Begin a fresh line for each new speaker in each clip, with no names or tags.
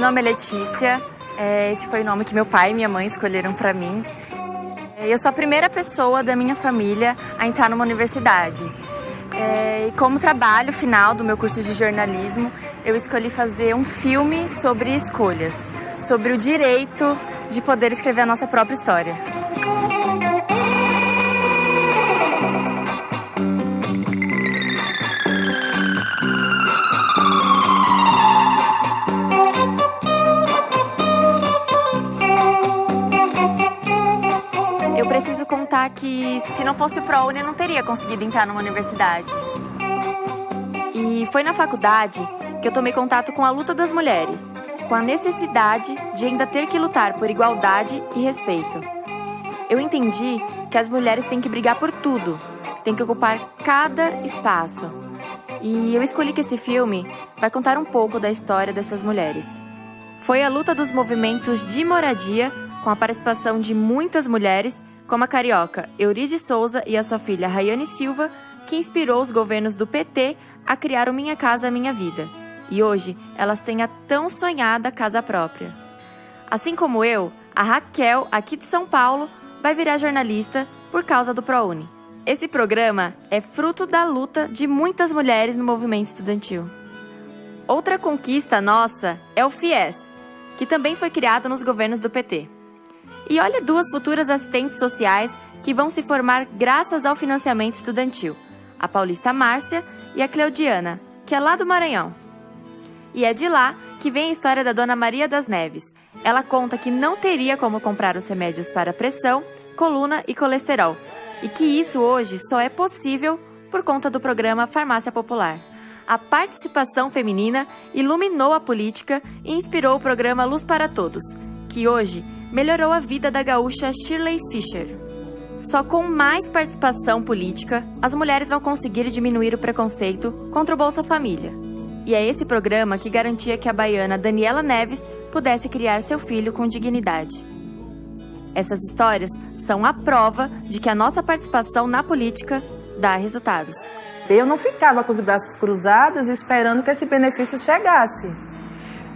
nome é Letícia, esse foi o nome que meu pai e minha mãe escolheram para mim. Eu sou a primeira pessoa da minha família a entrar numa universidade. E como trabalho final do meu curso de jornalismo, eu escolhi fazer um filme sobre escolhas, sobre o direito de poder escrever a nossa própria história. Eu preciso contar que se não fosse o ProUni eu não teria conseguido entrar numa universidade. E foi na faculdade que eu tomei contato com a luta das mulheres, com a necessidade de ainda ter que lutar por igualdade e respeito. Eu entendi que as mulheres têm que brigar por tudo, têm que ocupar cada espaço. E eu escolhi que esse filme vai contar um pouco da história dessas mulheres. Foi a luta dos movimentos de moradia, com a participação de muitas mulheres, como a carioca Euridice Souza e a sua filha Rayane Silva, que inspirou os governos do PT a criar o Minha Casa Minha Vida. E hoje elas têm a tão sonhada casa própria. Assim como eu, a Raquel, aqui de São Paulo, vai virar jornalista por causa do ProUni. Esse programa é fruto da luta de muitas mulheres no movimento estudantil. Outra conquista nossa é o FIES, que também foi criado nos governos do PT. E olha duas futuras assistentes sociais que vão se formar graças ao financiamento estudantil. A paulista Márcia e a Cleudiana, que é lá do Maranhão. E é de lá que vem a história da Dona Maria das Neves. Ela conta que não teria como comprar os remédios para pressão, coluna e colesterol. E que isso hoje só é possível por conta do programa Farmácia Popular. A participação feminina iluminou a política e inspirou o programa Luz para Todos, que hoje melhorou a vida da gaúcha Shirley Fisher. Só com mais participação política, as mulheres vão conseguir diminuir o preconceito contra o Bolsa Família. E é esse programa que garantia que a baiana Daniela Neves pudesse criar seu filho com dignidade. Essas histórias são a prova de que a nossa participação na política dá resultados.
Eu não ficava com os braços cruzados esperando que esse benefício chegasse.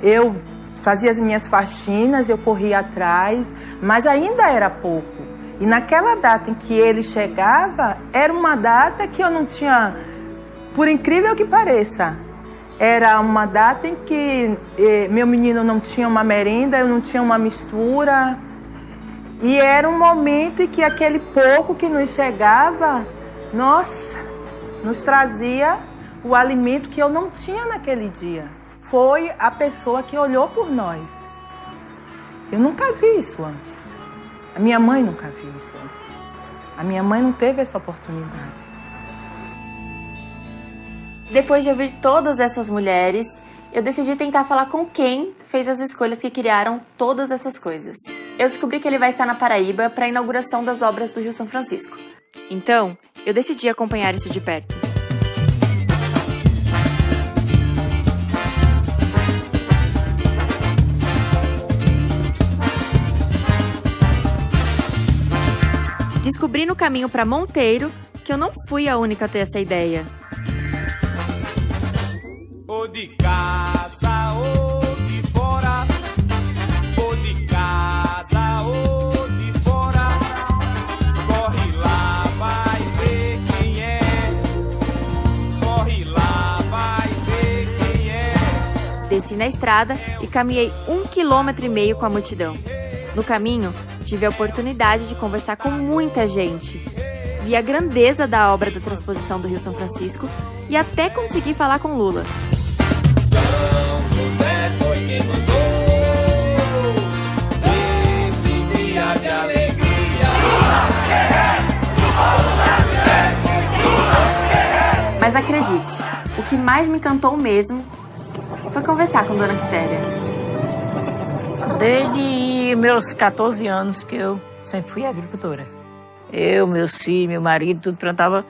Eu fazia as minhas faxinas, eu corria atrás, mas ainda era pouco. E naquela data em que ele chegava, era uma data que eu não tinha, por incrível que pareça, era uma data em que meu menino não tinha uma merenda, eu não tinha uma mistura. E era um momento em que aquele pouco que nos chegava, nossa, nos trazia o alimento que eu não tinha naquele dia. Foi a pessoa que olhou por nós. Eu nunca vi isso antes. A minha mãe nunca viu isso antes. A minha mãe não teve essa oportunidade.
Depois de ouvir todas essas mulheres, eu decidi tentar falar com quem fez as escolhas que criaram todas essas coisas. Eu descobri que ele vai estar na Paraíba para a inauguração das obras do Rio São Francisco. Então, eu decidi acompanhar isso de perto. Descobri no caminho para Monteiro que eu não fui a única a ter essa ideia.
Ou de casa ou de fora, ou de casa ou de fora, corre lá, vai ver quem é, corre lá, vai ver quem é.
Desci na estrada e caminhei 1,5 km com a multidão. No caminho, tive a oportunidade de conversar com muita gente. Vi a grandeza da obra da transposição do Rio São Francisco e até consegui falar com Lula.
São José foi quem mandou esse dia de alegria. São José foi quem mandou.
Mas acredite, o que mais me encantou mesmo foi conversar com Dona Quitéria.
Desde meus 14 anos que eu sempre fui agricultora. Eu, meus filhos, meu marido, tudo plantava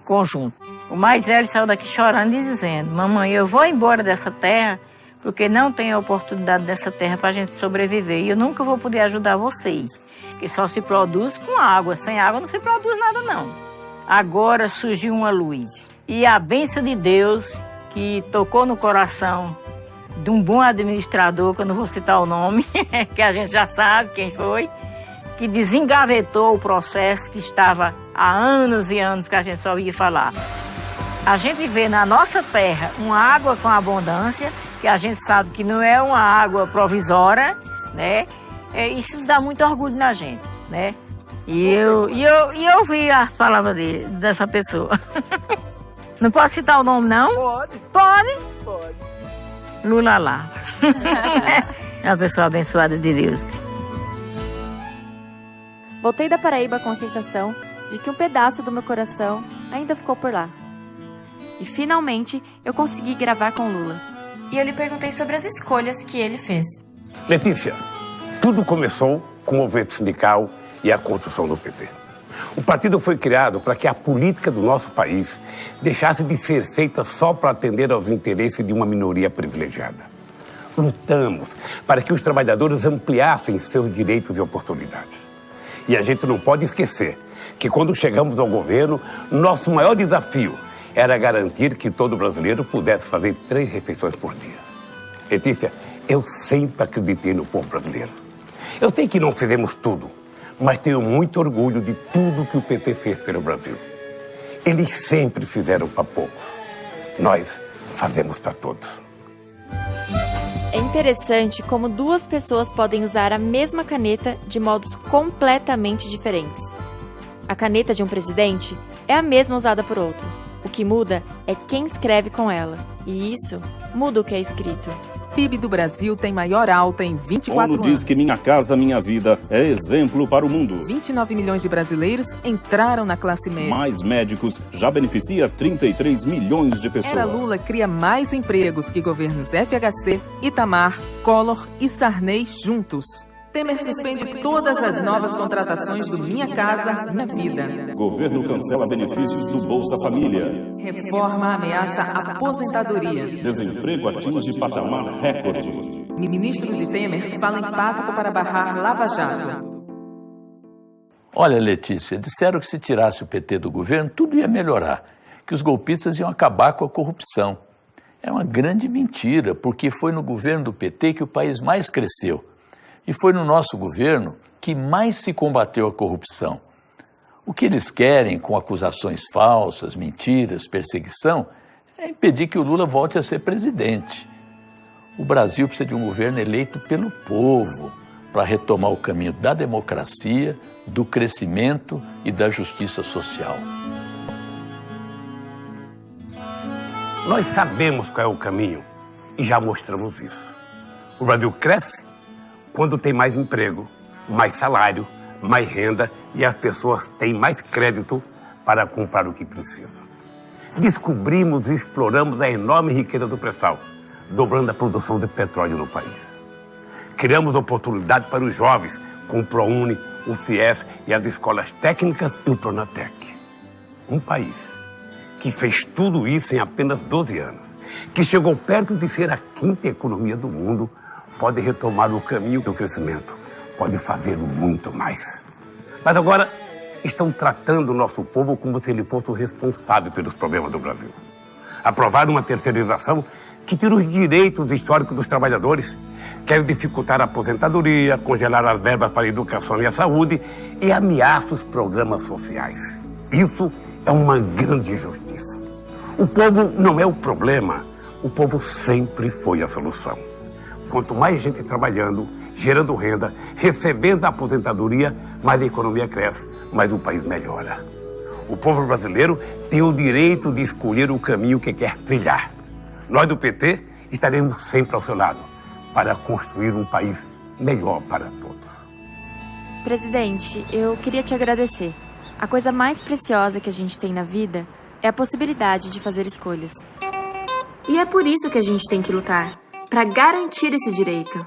conjunto. O mais velho saiu daqui chorando e dizendo: mamãe, eu vou embora dessa terra porque não tem a oportunidade dessa terra para a gente sobreviver. E eu nunca vou poder ajudar vocês, porque só se produz com água. Sem água não se produz nada, não. Agora surgiu uma luz. E a bênção de Deus que tocou no coração de um bom administrador, que eu não vou citar o nome, que a gente já sabe quem foi, que desengavetou o processo que estava há anos e anos que a gente só ouvia falar. A gente vê na nossa terra uma água com abundância, que a gente sabe que não é uma água provisória, né? Isso dá muito orgulho na gente, né? E eu ouvi as palavras dessa pessoa. Não posso citar o nome, não?
Pode.
Pode?
Pode.
Lula lá. É uma pessoa abençoada de Deus.
Voltei da Paraíba com a sensação de que um pedaço do meu coração ainda ficou por lá. E finalmente eu consegui gravar com Lula. E eu lhe perguntei sobre as escolhas que ele fez.
Letícia, tudo começou com o movimento sindical e a construção do PT. O partido foi criado para que a política do nosso país deixasse de ser feita só para atender aos interesses de uma minoria privilegiada. Lutamos para que os trabalhadores ampliassem seus direitos e oportunidades. E a gente não pode esquecer que quando chegamos ao governo, nosso maior desafio era garantir que todo brasileiro pudesse fazer 3 refeições por dia. Letícia, eu sempre acreditei no povo brasileiro. Eu sei que não fizemos tudo, mas tenho muito orgulho de tudo que o PT fez pelo Brasil. Eles sempre fizeram para poucos. Nós fazemos para todos.
É interessante como 2 pessoas podem usar a mesma caneta de modos completamente diferentes. A caneta de um presidente é a mesma usada por outro. O que muda é quem escreve com ela. E isso muda o que é escrito.
PIB do Brasil tem maior alta em 24
ONU diz que Minha Casa Minha Vida é exemplo para o mundo.
29 milhões de brasileiros entraram na classe média.
Mais médicos já beneficia 33 milhões de pessoas.
Era Lula cria mais empregos que governos FHC, Itamar, Collor e Sarney juntos. Temer suspende todas as novas contratações do Minha Casa Minha Vida.
Governo cancela benefícios do Bolsa Família.
Reforma ameaça a aposentadoria.
Desemprego atinge patamar recorde.
Ministro de Temer fala em pacto para barrar Lava Jato.
Olha, Letícia, disseram que se tirasse o PT do governo, tudo ia melhorar, que os golpistas iam acabar com a corrupção. É uma grande mentira, porque foi no governo do PT que o país mais cresceu. E foi no nosso governo que mais se combateu a corrupção. O que eles querem com acusações falsas, mentiras, perseguição, é impedir que o Lula volte a ser presidente. O Brasil precisa de um governo eleito pelo povo para retomar o caminho da democracia, do crescimento e da justiça social.
Nós sabemos qual é o caminho e já mostramos isso. O Brasil cresce quando tem mais emprego, mais salário, mais renda e as pessoas têm mais crédito para comprar o que precisam. Descobrimos e exploramos a enorme riqueza do pré-sal, dobrando a produção de petróleo no país. Criamos oportunidades para os jovens com o ProUni, o FIES e as escolas técnicas e o Pronatec. Um país que fez tudo isso em apenas 12 anos, que chegou perto de ser a 5ª economia do mundo, pode retomar o caminho do crescimento, pode fazer muito mais. Mas agora estão tratando o nosso povo como se ele fosse o responsável pelos problemas do Brasil. Aprovaram uma terceirização que tira os direitos históricos dos trabalhadores, quer dificultar a aposentadoria, congelar as verbas para a educação e a saúde e ameaça os programas sociais. Isso é uma grande injustiça. O povo não é o problema, o povo sempre foi a solução. Quanto mais gente trabalhando, gerando renda, recebendo a aposentadoria, mais a economia cresce, mais o país melhora. O povo brasileiro tem o direito de escolher o caminho que quer trilhar. Nós do PT estaremos sempre ao seu lado para construir um país melhor para todos.
Presidente, eu queria te agradecer. A coisa mais preciosa que a gente tem na vida é a possibilidade de fazer escolhas. E é por isso que a gente tem que lutar, para garantir esse direito.